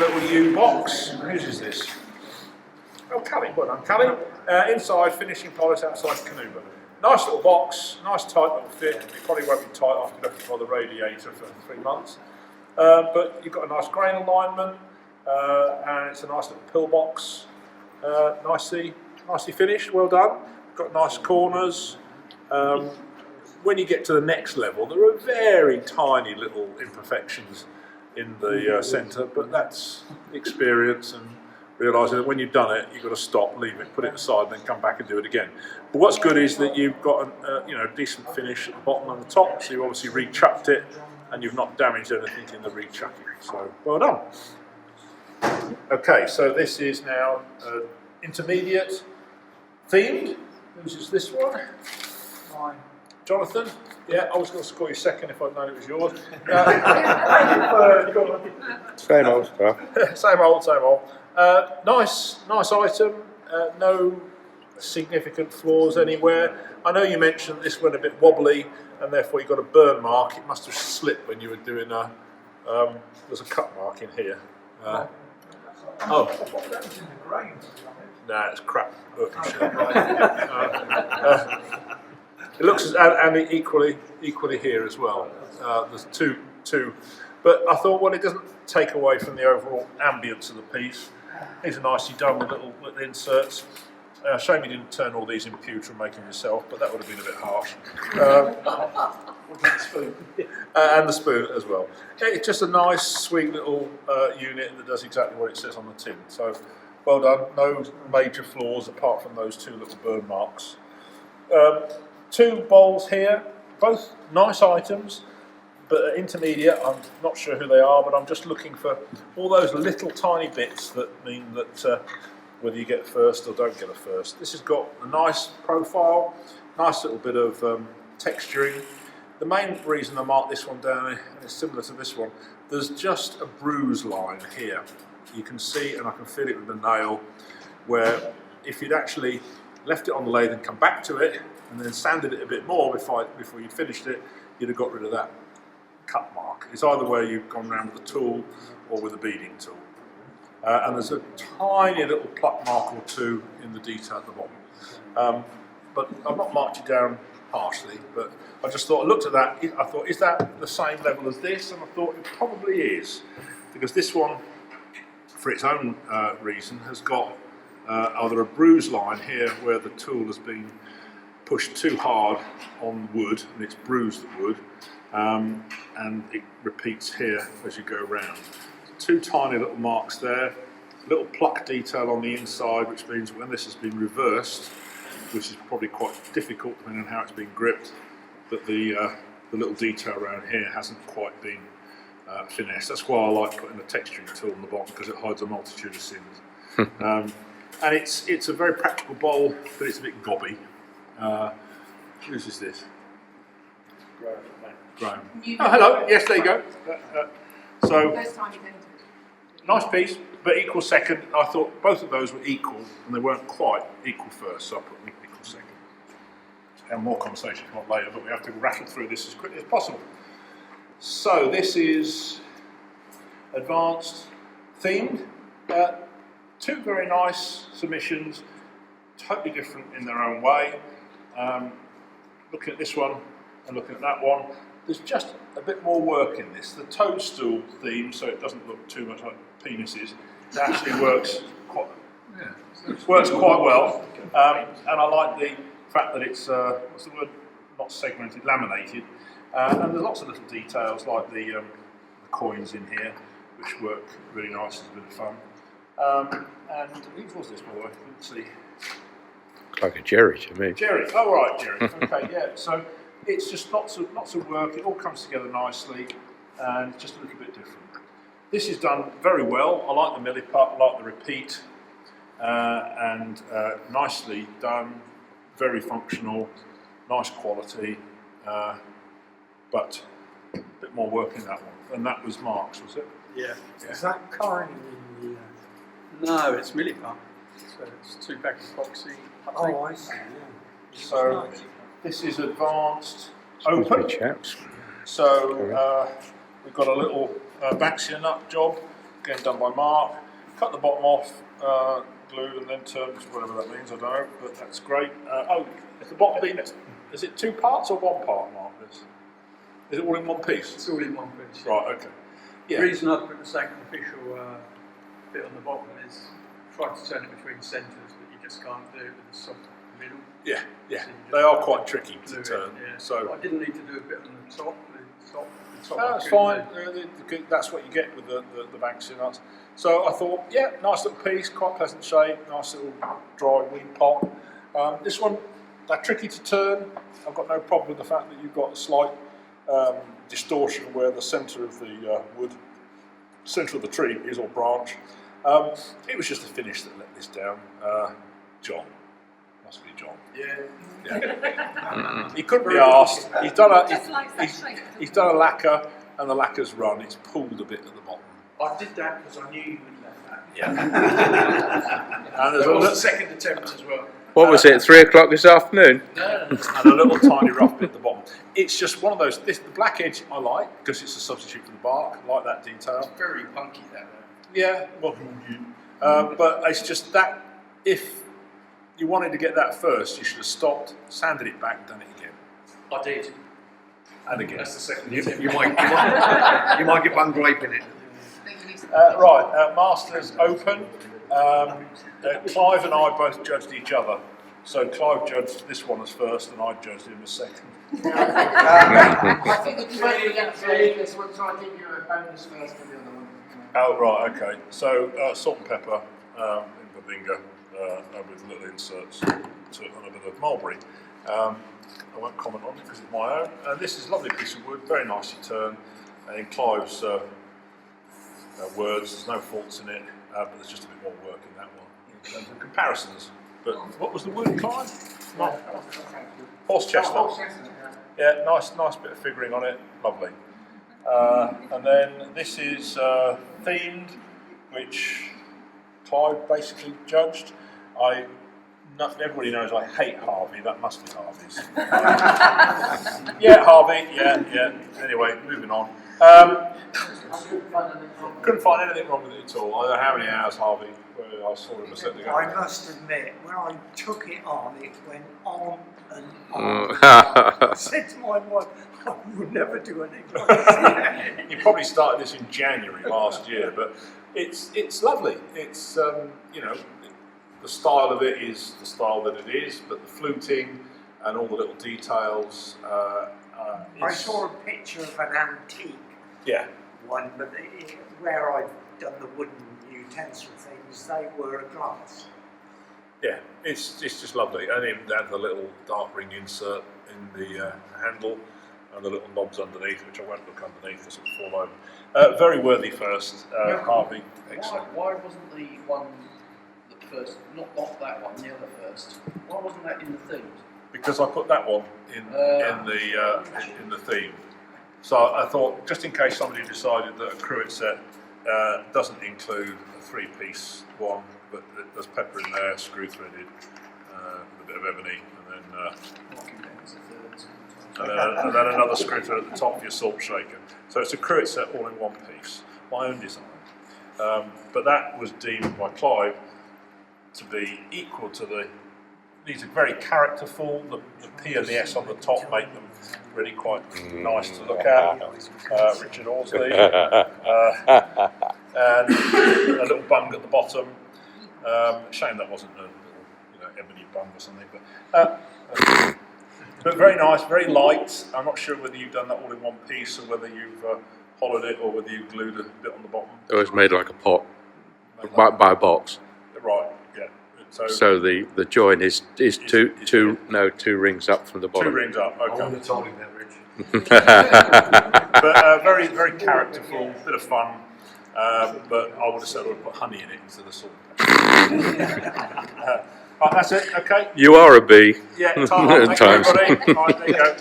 BWA box. Whose is this? Oh, Callie, well done, Callie. Inside, finishing polish, outside Canuba. Nice little box, nice tight little fit. It probably won't be tight after left it by the radiator for 3 months. But you've got a nice grain alignment, and it's a nice little pillbox. Nicely finished, well done. Got nice corners. When you get to the next level, there are very tiny little imperfections in the centre, but that's experience and realising that when you've done it, you've got to stop, leave it, put it aside, and then come back and do it again. But what's good is that you've got a decent finish at the bottom and the top, so you obviously re-chucked it, and you've not damaged anything in the re-chucking. So well done. Okay, so this is now intermediate themed. Whose is this one? Mine. Jonathan? Yeah, I was going to score you second if I'd known it was yours. Same old stuff. Same old. Nice item. No significant flaws anywhere. I know you mentioned this went a bit wobbly and therefore you got a burn mark. It must have slipped when you were doing there's a cut mark in here. Nah, it's crap. It looks and equally here as well. There's two, but I thought, well, it doesn't take away from the overall ambience of the piece. These are nicely done with little inserts. Shame you didn't turn all these in pewter and make them yourself, but that would have been a bit harsh. And the spoon as well. It's just a nice, sweet little unit that does exactly what it says on the tin. So, well done. No major flaws apart from those two little burn marks. Two bowls here, both nice items, but intermediate. I'm not sure who they are, but I'm just looking for all those little tiny bits that mean that whether you get first or don't get a first. This has got a nice profile, nice little bit of texturing. The main reason I marked this one down, and it's similar to this one, there's just a bruise line here. You can see, and I can feel it with the nail, where if you'd actually left it on the lathe and come back to it, and then sanded it a bit more before you'd finished it, you'd have got rid of that cut mark. It's either where you've gone around with a tool or with a beading tool. And there's a tiny little pluck mark or two in the detail at the bottom. But I've not marked it down harshly, but I just thought, I looked at that, I thought, is that the same level as this? And I thought it probably is, because this one, for its own reason, has got either a bruise line here where the tool has been pushed too hard on wood and it's bruised the wood, and it repeats here as you go around. Two tiny little marks there, little pluck detail on the inside, which means when this has been reversed, which is probably quite difficult depending on how it's been gripped, that the little detail around here hasn't quite been finessed. That's why I like putting a texturing tool on the bottom, because it hides a multitude of sins. And it's a very practical bowl, but it's a bit gobby. Whose is this? Graham. Oh, hello. Yes, there you go. So, nice piece, but equal second. I thought both of those were equal, and they weren't quite equal first, so I put them equal second. We'll have more conversation come up later, but we have to rattle through this as quickly as possible. So this is advanced themed. Two very nice submissions, totally different in their own way. Looking at this one and looking at that one, there's just a bit more work in this. The toadstool theme, so it doesn't look too much like penises, it actually works quite well. And I like the fact that it's, what's the word, not segmented, laminated. And there's lots of little details like the coins in here, which work really nice, it's a bit of fun. And whose was this, by the way? Let's see. Like a Jerry to me. Jerry, oh right, Jerry. Okay, yeah. So it's just lots of work. It all comes together nicely, and just a little bit different. This is done very well. I like the milliput, I like the repeat, and nicely done. Very functional, nice quality, but a bit more work in that one. And that was Mark's, was it? Yeah. Is that kind in the? No, it's milliput. So it's 2-pack epoxy. Oh, I see. Yeah. So nice. This is advanced open. Chaps. So we've got a little Baxia nut job again done by Mark. Cut the bottom off, glued and then turned, whatever that means, I don't know, but that's great. Oh, is the bottom been, is it 2 parts or 1 part, Mark? Is it all in one piece? It's all in one piece. Right, okay. The Yeah. reason I put the sacrificial bit on the bottom is try to turn it between centres, but you just can't do it with the soft middle. Yeah, yeah. So you just They are quite tricky to glue it, turn. yeah. So I didn't need to do a bit on the top. The top that's I fine. couldn't do. That's what you get with the Banksia nuts. So I thought, yeah, nice little piece, quite pleasant shape, nice little dry weed pot. This one, they're tricky to turn. I've got no problem with the fact that you've got a slight distortion where the centre of the wood, centre of the tree is or branch. It was just the finish that let this down. John, must be John. Yeah. He couldn't be asked. He's done he's done a lacquer, and the lacquer's run. It's pulled a bit at the bottom. I did that because I knew you would left that. Yeah. And there's That a was the little, second attempt as well. What was it, 3 o'clock this afternoon? and a little tiny rough bit at the bottom. It's just one of those. The black edge I like because it's a substitute for the bark. I like that detail. It's very punky that way. Yeah, well, but it's just that if you wanted to get that first, you should have stopped, sanded it back, done it again, I did. and again. That's the second You attempt. might get bung grape in it. Right, Masters open. Clive and I both judged each other. So Clive judged this one as first, and I judged him as second. I think if you went against this one, so I give you a bonus first for the other one. Oh, right, okay. So salt and pepper in Bavinga with little inserts and a bit of mulberry. I won't comment on it because it's my own. This is a lovely piece of wood, very nicely turned. In Clive's words, there's no faults in it, but there's just a bit more work in that one in terms of comparisons. But what was the wood, Clive? Horse chestnut. Yeah, nice bit of figuring on it, lovely. And then this is themed, which Clive basically judged. Everybody knows I hate Harvey, that must be Harvey's. Yeah, Harvey, yeah. Anyway, moving on. Couldn't find anything wrong with it at all. I don't know how many hours Harvey, I saw him a second ago. I must admit, when I took it on, it went on and on. I said to my wife, I would never do anything like this. You probably started this in January last year, but it's lovely. It's the style of it is the style that it is, but the fluting and all the little details. I saw a picture of an antique one, but where I've done the wooden utensil things, they were a glass. Yeah, it's just lovely, and even down to the little dark ring insert in the handle and the little knobs underneath, which I won't look underneath, they sort of fall over. Very worthy first, Harvey. Excellent. Why wasn't the one that first, not that one, the other first? Why wasn't that in the themes? Because I put that one in the theme. So I thought, just in case somebody decided that a cruet set doesn't include a 3-piece one, but there's pepper in there, screw threaded, with a bit of ebony, and then another screw thread at the top for your salt shaker. So it's a cruet set all in one piece, my own design. But that was deemed by Clive to be equal to the. These are very characterful. The P and the S on the top make them really quite nice to look at. Richard Horsley. And a little bung at the bottom. Shame that wasn't a little, ebony bung or something. But very nice, very light. I'm not sure whether you've done that all in one piece or whether you've hollowed it or whether you've glued a bit on the bottom. It was made like a pot, by a box. Right, yeah. So the join is two rings up from the bottom. 2 rings up, I okay. wouldn't have told him that, Rich. But very, very characterful, bit of fun. But I would have said I would have put honey in it instead of salt. Right, that's it, okay? You are a bee. Yeah, time. Thank you, Times. everybody. Right, there you go.